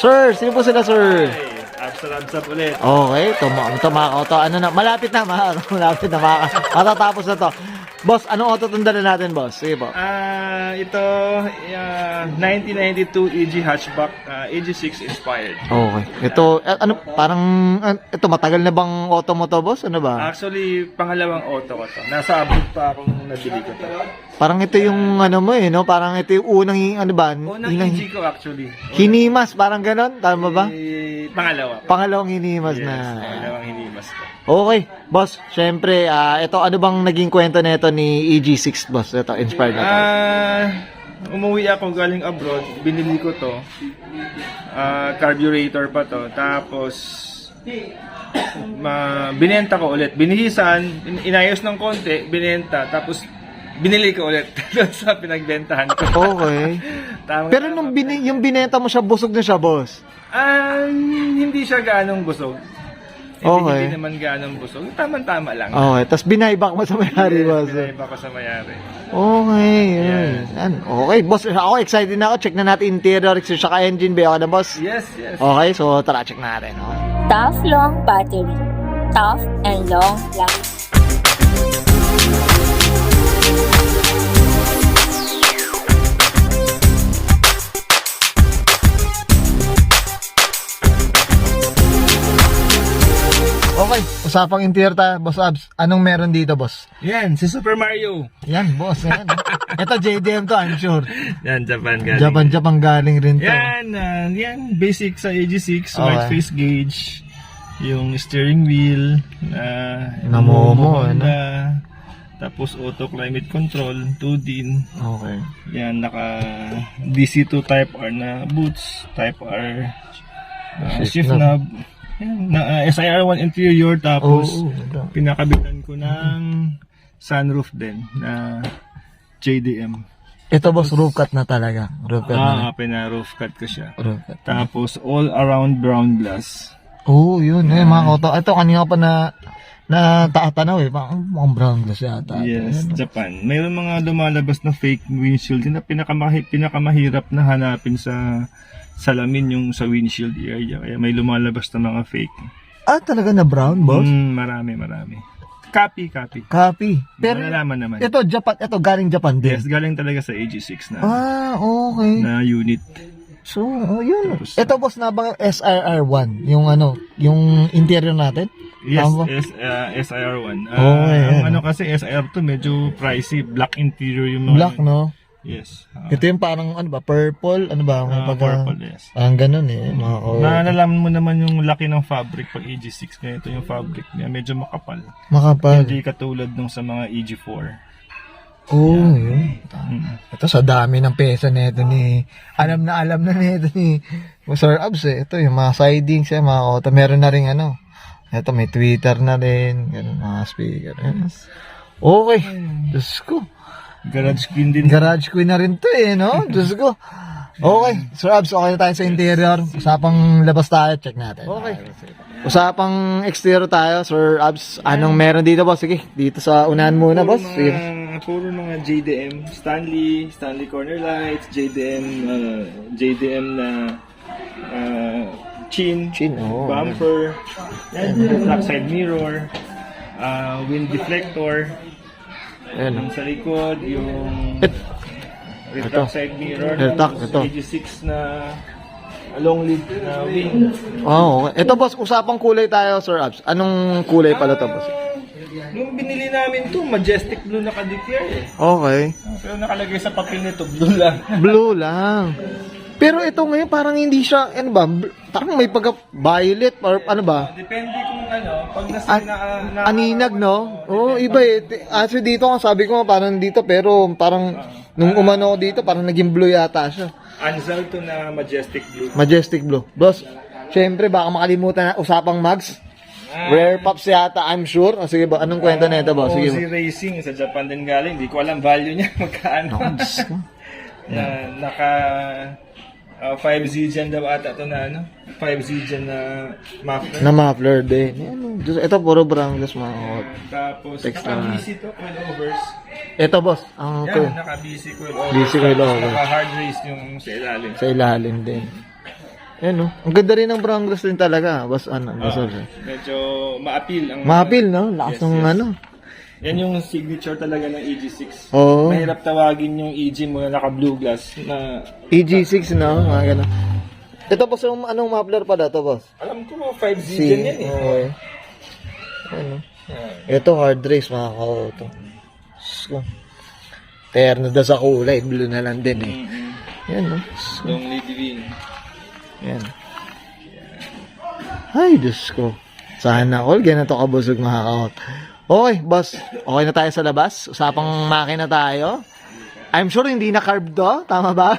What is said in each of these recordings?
Sir, sino po sila, sir? Absap ulit. Okay, ito, ano na, malapit na, matatapos na to. Boss, anong auto itong dala natin, boss? Sige po. Ito, 1992 EG hatchback, EG6 inspired. Okay. Ito, ano, parang, ito, matagal na bang auto mo to, boss? Ano ba? Actually, pangalawang auto ko to. Nasa abroad pa akong nabili ko to. Parang ito yung, ano mo no? Parang ito yung unang, ano ba? Unang EG ko actually. Hinimas, parang ganon? Tama ba? Pangalawa. Pangalawang hinimas Yes, na. pangalawang hinimas ko. Okay, boss, syempre, ito, ano bang naging kwento nito ni EG6, boss? Ito, inspired na tayo. Umuwi ako galing abroad, binili ko to. Carburetor pa to. Tapos, binenta ko ulit. Binihisan, inayos ng konti, binenta. Tapos, binili ko ulit doon sa pinagbentahan ko. Okay. Pero nung yung binenta mo siya, busog na siya, boss? Hindi siya gaanong busog. Okay. Hindi naman gaanong busog. Tama-tama lang. Okay. Tapos binayback mo sa may-ari, boss. Binayba ko sa mayari. Okay. Yes. Yan. Okay, boss. Ako, excited na ako. Check na natin interior, saka engine bay. Okay na, boss? Yes, yes. Okay, so tara, check natin. Okay. Tough long battery. Tough and long life. Okay, usapang interior tayo, boss Abs. Anong meron dito, boss? Yan, si Super Mario. Yan, boss. Yan. Ito, JDM to, I'm sure. Yan, Japan galing. Japan galing rin to. Yan, basic sa AG6, Okay. white face gauge, yung steering wheel, Namomo, tapos auto climate control, 2D. Okay. Yan, naka DC2 Type R na boots, Type R shift knob. Yan, SIR1 interior, tapos pinakabitan ko ng sunroof din na JDM. Ito, boss, roof cut na talaga. Roof cut na. Pina-roof cut ko siya. Roof cut. Tapos all around brown glass. Yun. Mga koto. Ito, kanina pa na tatanaw mukhang brown glass yata. Yes, Ayan. Japan. Mayroon mga lumalabas na fake windshield na pinakamahirap na hanapin sa salamin yung sa windshield area. Kaya may lumalabas na mga fake. Talaga na brown, boss? Marami. Copy. Pero Malalaman naman. ito, galing Japan din. Yes, galing talaga sa AG6 na Okay. na unit. So, yun. Tapos, Ito, boss, nabang SRR1, yung interior natin. Yes, Tama ba? SIR1. Yan. Kasi SIR2 medyo pricey, black interior yung mga. Black, no? Yes. Ito yung parang, purple, Purple, yes. Parang ganun mga Nalalaman mo naman yung laki ng fabric pag EG6. Ganito yung fabric niya, medyo makapal. makapal. Hindi katulad nung sa mga EG4. Yun. Ito, sa dami ng pesa nito ni, alam na nito ni Sir Abs Ito, yung mga sidings, mga auto. Meron na rin ito, may Twitter na rin, ganun, mga speaker. Okay. Diyos ko. Garage queen din. Garage queen na rin to no? Diyos ko. Okay, Sir Abs, okay na tayo sa interior. Usapang labas tayo, check natin. Okay. Usapang exterior tayo, Sir Abs. Anong meron dito, boss? Sige, dito sa unahan muna, boss. Sige. Puro mga JDM, Stanley corner lights, JDM na chin, bumper, black side mirror, wind deflector. Ayan. Sa likod, yung Ito. side mirror, Ito. AG6 na long lead na wing. Okay. Ito, boss, usapang kulay tayo, Sir Abs. Anong kulay pala to, boss? Nung binili namin to, majestic blue na ka-declare Okay. Pero nakalagay sa papel nito, blue lang. Blue lang. Pero ito ngayon, parang hindi siya, parang may pagka-violet, or Depende kung pag aninag, no? Iba Actually, dito sabi ko parang dito, pero parang, nung umano ko dito, parang naging blue yata siya. Anzal to na majestic blue. Majestic blue. Boss, syempre, baka makalimutan na usapang mags. Rare Pops yata, I'm sure. Sige ba, anong kwento na ito, boss? Sige. Si Racing, sa Japan din galing. Hindi ko alam value niya, magkano. Naka 5Z dyan daw ata ito na 5Z dyan na muffler. Na muffler din. Ito puro brown glass, mga Tapos, text lang. naka-BC to, coilovers. Ito, boss. Ang Yan, naka-BC coilovers. BC coilovers. Naka-hard race yung sa ilalim. Sa ilalim din. Yan, no? Ang ganda rin ng brown glass din talaga. Boss Orbs. Medyo ma-appeal ang Maapil, no? Lakas Yes, ng yes. ano. Yan yung signature talaga ng EG6. Oo. Mahirap tawagin yung EG mo na naka-blue glass na EG6, no? Mga ganun. Ito, boss, anong muffler pala to, boss? alam ko 5Z din yan eh. Okay. Ano? Ito, hard race, mga ka-auto. So, terno daw sa kulay. Blue na lang din, eh. Yan, no? So, Long Lady Wing. yan. Ay, Diyos ko. Sana all ganito kabusog, mga ka-auto. Okay, boss. Okay na tayo sa labas. Usapang makina tayo. I'm sure hindi na carb to. Tama ba?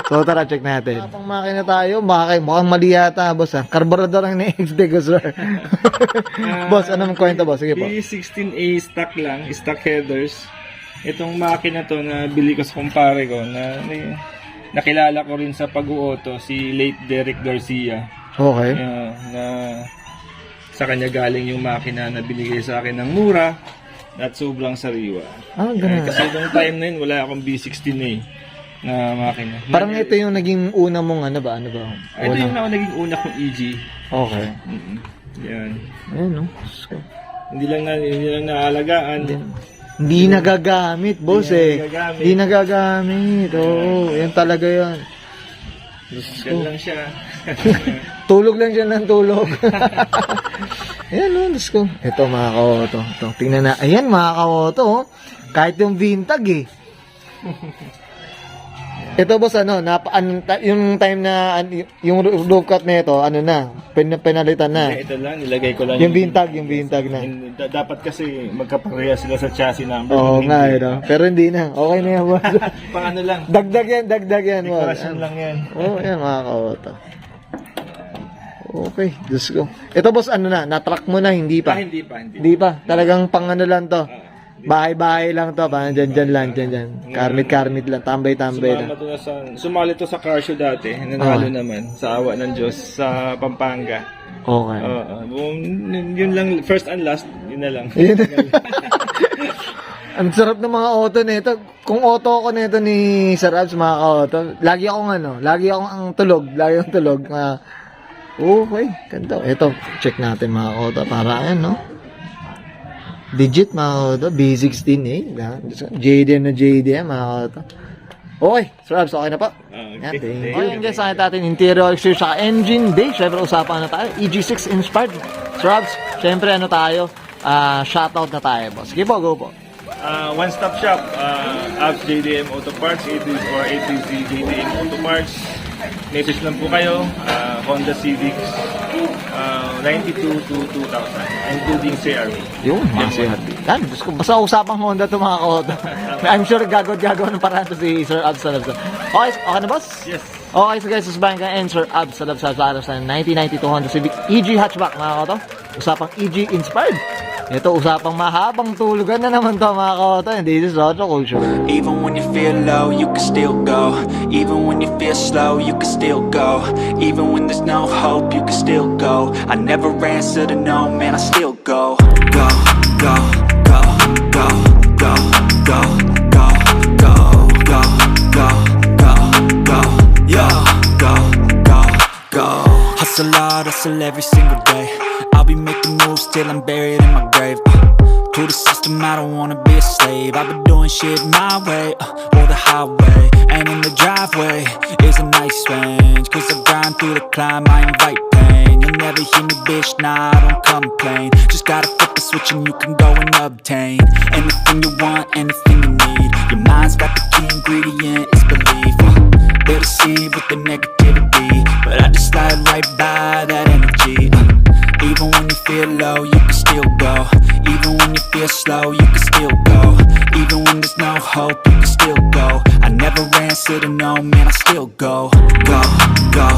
So, tara, check natin. Usapang makina tayo. Mukhang mali yata, boss. Ha? Carburetor ang na-XD ko, sir. Boss, anong kwento, boss? Sige po. B16A stock lang, stock headers. Itong makina to na bili ko sa kumpare ko na nakilala ko rin sa pag-uuto si late Derek Garcia. Okay. Na sa kanya galing yung makina na binigay sa akin ng mura at sobrang sariwa. Ah, ganun. Kasi nung time na yun, wala akong B16A na makina. Parang ito yung naging una mong ano ba? Ito yung naging una kong EG. Okay. Yan. Ayun, no? So, Hindi lang naalagaan. hindi nagagamit, boss, Hindi eh. nagagamit. Hindi nagagamit. Oo, yan talaga yan. Diyos ko. Yan lang siya. Tulog lang siya ng tulog. Ayan, no, Diyos ko. Ito, mga ka-auto. Ito, tingnan na. Ayan, mga ka-auto, oh. Kahit yung vintage, eh. Ito, boss, yung time na, yung roof cut na ito, penalitan na. Ito lang, nilagay ko lang. Yung vintage na. Dapat kasi magkapareha sila sa chassis number. Oo nga, no? Pero hindi na. Okay na yan, boss. Pang ano lang. Dagdag yan, boss. Decoration lang yan. Oo, yan, mga ka-auto. Okay, Diyos ko. Ito, boss, na-track mo na, hindi pa? Hindi pa. Hindi pa. Talagang pang ano lang to. Bahay-bahay lang to. Parang dyan lang. Karmit lang. Tambay-tambay lang. Sumali to sa car show dati. Nanalo naman. Sa awa ng Diyos. Sa Pampanga. Okay. Yun lang. First and last. Yun na lang. Ang sarap ng mga auto nito. Kung auto ko nito ni Sir Abs, mga ka-auto, lagi akong ang tulog. Okay, ganito. Ito, check natin mga auto. Para yan, no? Digit, mga auto. B16, JDM na JDM, mga auto. Okay, Sir Abs, okay na po. Yan, thank you. Okay, guys, nakita natin interior, exterior, saka engine bay. Siyempre, usapan na tayo. EG6 inspired. Sir Abs, siyempre, tayo? Shoutout na tayo, boss. Sige po, go po. One-stop shop. Abs JDM Auto Parts. Or A3Z JDM Auto Parts. Message lang po kayo. Honda Civic 92 to 2000. Including CRV. Yung mga CRV. Yan, basta usapang Honda to, mga ka-auto. I'm sure gagawin ng paraan to si Sir Abs Salabsa. Okay na, boss? Yes. Okay, so guys, susbayan ka and Sir Abs Salabsa sa 1992 Honda Civic EG hatchback, mga ka-auto. Usapang EG inspired. Ito, usapang mahabang tulugan na naman to, mga ka-auto. And this is Auto Culture. Even when you feel low, you can still go. Even when you feel slow, you can still go. Even when there's no hope, you can still go. I never answer to no, man, I still go. Go, go, go, go, go, go, go, go, go, go, go, go, yo, go, go, go. Hustle hard, hustle every single day. I'll be making moves till I'm buried in my grave. To the system, I don't wanna be a slave. I've been doing shit my way, or the highway. And in the driveway is a nice range. Cause I grind through the climb, I invite pain. You'll never hear me, bitch, nah, I don't complain. Just gotta flip the switch and you can go and obtain anything you want, anything you need. Your mind's got the key ingredient, it's belief. They'll deceive with the negativity, but I just slide right by that energy. Even when you feel low, you can still go. Even when you feel slow, you can still go. Even when there's no hope, you can still go. I never answer to no, man, I still go. Go, go,